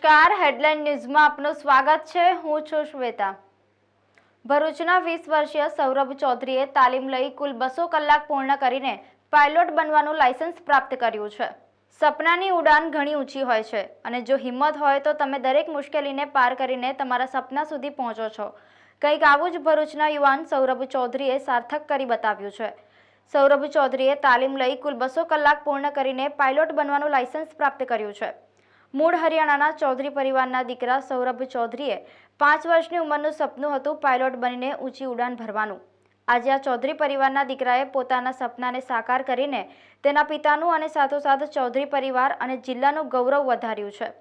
નમસ્કાર, હેડલાઇન ન્યૂઝમાં આપનું સ્વાગત છે। હું છું શ્વેતા। ભરૂચના 20 વર્ષીય સૌરભ ચૌધરીએ તાલીમ લઈ કુલ 200 કલાક પૂર્ણ કરીને પાયલોટ બનવાનું લાયસન્સ પ્રાપ્ત કર્યું છે। સપનાની ઉડાન ઘણી ઊંચી હોય છે અને જો હિંમત હોય તો તમે દરેક મુશ્કેલીને પાર કરીને તમારા સપના સુધી પહોંચો છો। કંઈક આવું જ ભરૂચના યુવાન સૌરભ ચૌધરીએ સાર્થક કરી બતાવ્યું છે। સૌરભ ચૌધરીએ તાલીમ લઈ કુલ 200 કલાક પૂર્ણ કરીને પાયલોટ બનવાનું લાયસન્સ પ્રાપ્ત કર્યું છે। મૂળ હરિયાણાના ચૌધરી પરિવારના દીકરા સૌરભ ચૌધરીએ 5 વર્ષની ઉંમરનું સપનું હતું પાયલોટ બનીને ઊંચી ઉડાન ભરવાનું। આજે આ ચૌધરી પરિવારના દીકરાએ પોતાના સપનાને સાકાર કરીને તેના પિતાનું અને સાથોસાથ ચૌધરી પરિવાર અને જિલ્લાનું ગૌરવ વધાર્યું છે।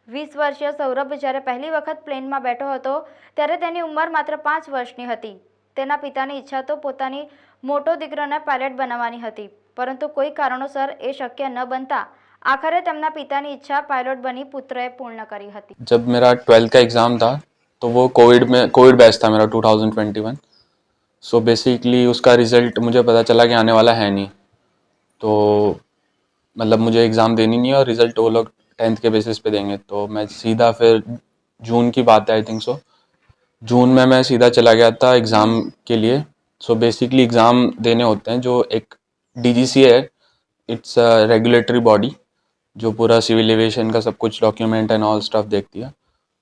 20 વર્ષીય સૌરભ જ્યારે પહેલી વખત પ્લેનમાં બેઠો હતો ત્યારે તેની ઉંમર માત્ર 5 વર્ષની હતી। તેના પિતાની ઈચ્છા તો પોતાની મોટો દીકરાને પાયલટ બનાવવાની હતી, પરંતુ કોઈ કારણોસર એ શક્ય ન બનતા आखिर તેમના પિતાની ઈચ્છા પાયલોટ બની પુત્રએ પૂर्ण કરી હતી। जब मेरा 12th का एग्ज़ाम था तो वो कोविड बैच था मेरा 2021। सो बेसिकली उसका रिज़ल्ट मुझे पता चला कि आने वाला है नहीं, तो मतलब मुझे एग्ज़ाम देनी नहीं है और रिज़ल्ट वो लोग 10th के बेसिस पे देंगे। तो मैं सीधा फिर जून की बात है, आई थिंक सो जून में मैं सीधा चला गया था एग्ज़ाम के लिए। सो बेसिकली एग्ज़ाम देने होते हैं जो एक DGC है, इट्स अ रेगुलेटरी बॉडी जो पूरा सिविल एविएशन का सब कुछ डॉक्यूमेंट एंड ऑल स्टफ देखती है।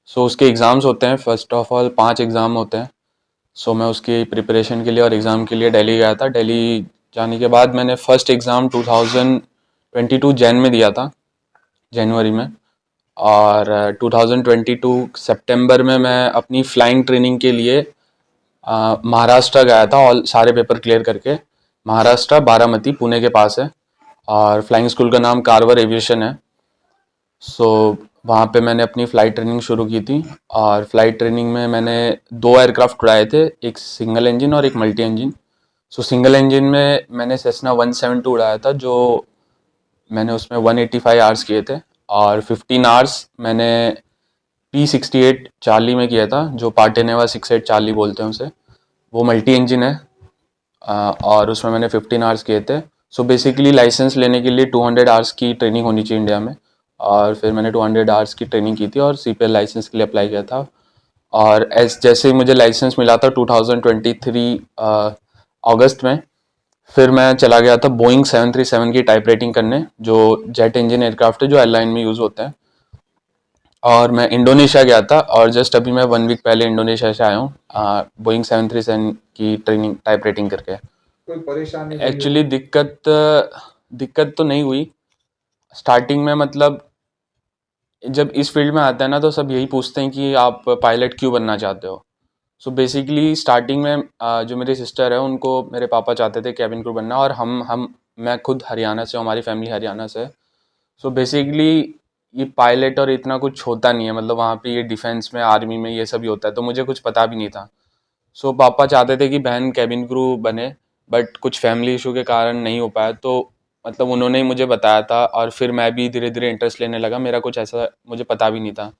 सो उसके एग्ज़ाम्स होते हैं। फर्स्ट ऑफ ऑल 5 एग्ज़ाम होते हैं। सो मैं उसकी प्रिपरेशन के लिए और एग्ज़ाम के लिए दिल्ली गया था। दिल्ली जाने के बाद मैंने फ़र्स्ट एग्ज़ाम 2022 जैन में दिया था, जनवरी में, और 2022 सितंबर में मैं अपनी फ़्लाइंग ट्रेनिंग के लिए महाराष्ट्र गया था। ऑल सारे पेपर क्लियर करके महाराष्ट्र बारामती पुणे के पास है, और फ्लाइंग स्कूल का नाम कार्वर एविएशन है। सो वहाँ पे मैंने अपनी फ़्लाइट ट्रेनिंग शुरू की थी, और फ्लाइट ट्रेनिंग में मैंने 2 एयरक्राफ्ट उड़ाए थे, एक सिंगल इंजन और एक मल्टी इंजन। सो सिंगल इंजन में मैंने सेस्ना 172 उड़ाया था, जो मैंने उसमें 185 आवर्स किए थे, और 15 आवर्स मैंने P-68 चार्ली में किया था, जो पार्टेनेवा 68 चार्ली बोलते हैं उसे। वो मल्टी इंजन है, और उसमें मैंने 15 आवर्स किए थे। सो बेसिकली लाइसेंस लेने के लिए 200 आवर्स की ट्रेनिंग होनी चाहिए इंडिया में, और फिर मैंने 200 आवर्स की ट्रेनिंग की थी और CPL लाइसेंस के लिए अप्लाई किया था। और जैसे ही मुझे लाइसेंस मिला था 2023 अगस्त में, फिर मैं चला गया था बोइंग 737 की टाइप रेटिंग करने, जो जेट इंजन एयरक्राफ्ट है जो एयरलाइन में यूज़ होते हैं। और मैं इंडोनेशिया गया था, और जस्ट अभी मैं 1 वीक पहले इंडोनेशिया से आया हूँ बोइंग 737 की ट्रेनिंग टाइप रेटिंग करके। कोई परेशानी एक्चुअली दिक्कत तो नहीं हुई स्टार्टिंग में। मतलब जब इस फील्ड में आता है ना, तो सब यही पूछते हैं कि आप पायलट क्यों बनना चाहते हो। सो बेसिकली स्टार्टिंग में जो मेरी सिस्टर है उनको मेरे पापा चाहते थे कैबिन क्रू बनना, और मैं खुद हरियाणा से हूँ, हमारी फैमिली हरियाणा से है। सो बेसिकली ये पायलट और इतना कुछ होता नहीं है, मतलब वहाँ पे ये डिफेंस में, आर्मी में ये सब ही होता है, तो मुझे कुछ पता भी नहीं था। सो पापा चाहते थे कि बहन कैबिन क्रू बने, बट कुछ फैमिली इशू के कारण नहीं हो पाया, तो मतलब उन्होंने ही मुझे बताया था, और फिर मैं भी धीरे धीरे इंटरेस्ट लेने लगा। मेरा कुछ ऐसा मुझे पता भी नहीं था,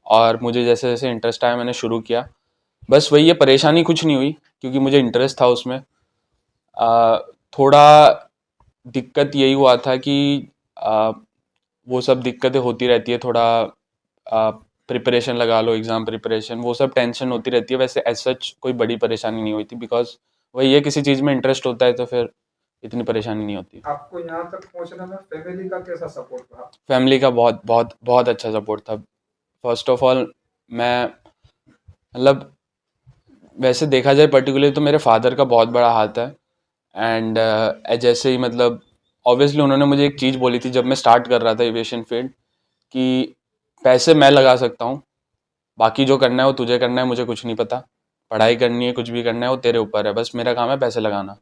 और मुझे जैसे जैसे इंटरेस्ट आया मैंने शुरू किया। बस वही है, परेशानी कुछ नहीं हुई क्योंकि मुझे इंटरेस्ट था उसमें। थोड़ा दिक्कत यही हुआ था कि वो सब दिक्कतें होती रहती है, थोड़ा प्रिपरेशन लगा लो, एग्ज़ाम प्रिपरेशन, वो सब टेंशन होती रहती है। वैसे एज सच कोई बड़ी परेशानी नहीं हुई थी, बिकॉज वही है, किसी चीज़ में इंटरेस्ट होता है तो फिर इतनी परेशानी नहीं होती। आपको यहाँ तक पहुँचने में फैमिली का कैसा सपोर्ट रहा? फैमिली का बहुत बहुत बहुत अच्छा सपोर्ट था। फर्स्ट ऑफ ऑल मैं मतलब वैसे देखा जाए पर्टिकुलरली तो मेरे फादर का बहुत बड़ा हाथ है। एंड जैसे ही मतलब ऑब्वियसली उन्होंने मुझे एक चीज़ बोली थी जब मैं स्टार्ट कर रहा था एविएशन फील्ड, कि पैसे मैं लगा सकता हूँ, बाकी जो करना है वो तुझे करना है, मुझे कुछ नहीं पता। पढ़ाई करनी है, कुछ भी करना है, वो तेरे ऊपर है, बस मेरा काम है पैसे लगाना।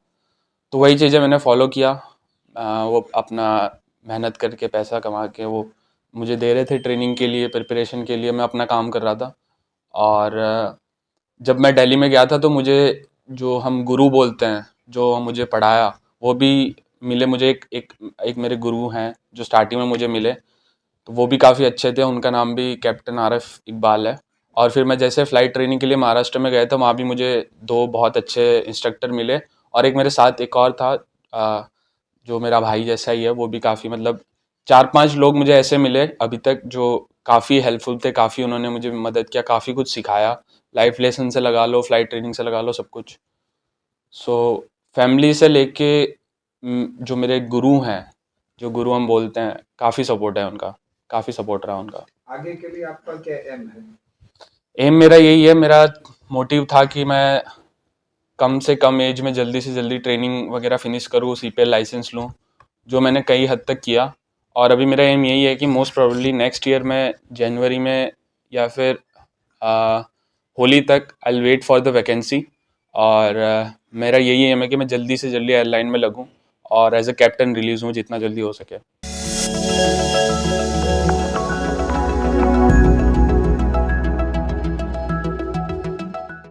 तो वही चीज़ें मैंने फॉलो किया। वो अपना मेहनत करके पैसा कमा के वो मुझे दे रहे थे ट्रेनिंग के लिए, प्रिपरेशन के लिए, मैं अपना काम कर रहा था। और जब मैं दिल्ली में गया था तो मुझे जो हम गुरु बोलते हैं, जो मुझे पढ़ाया, वो भी मिले मुझे। एक मेरे गुरु हैं जो स्टार्टिंग में मुझे मिले, तो वो भी काफ़ी अच्छे थे। उनका नाम भी कैप्टन आरिफ इकबाल है। और फिर मैं जैसे फ़्लाइट ट्रेनिंग के लिए महाराष्ट्र में गया था, वहाँ भी मुझे 2 बहुत अच्छे इंस्ट्रक्टर मिले, और एक मेरे साथ एक और था जो मेरा भाई जैसा ही है, वो भी काफ़ी मतलब 4-5 लोग मुझे ऐसे मिले अभी तक जो काफ़ी हेल्पफुल थे, काफ़ी उन्होंने मुझे मदद किया, काफ़ी कुछ सिखाया, लाइफ लेसन से लगा लो, फ्लाइट ट्रेनिंग से लगा लो, सब कुछ। सो फैमिली से लेके जो मेरे गुरु हैं, जो गुरु हम बोलते हैं, काफ़ी सपोर्ट है उनका, काफ़ी सपोर्ट रहा उनका। आगे के लिए आपका क्या एम है? एम मेरा यही है, मेरा मोटिव था कि मैं कम से कम एज में जल्दी से जल्दी ट्रेनिंग वगैरह फिनिश करूँ, CPL लाइसेंस लूँ, जो मैंने कई हद तक किया। और अभी मेरा एम यही है कि मोस्ट प्रोबेबली नेक्स्ट ईयर में जनवरी में या फिर होली तक I will wait for the vacancy. और मेरा यही एम है कि मैं जल्दी से जल्दी एयरलाइन में लगूँ और एज अ कैप्टन रिलीज़ हूँ जितना जल्दी हो सके।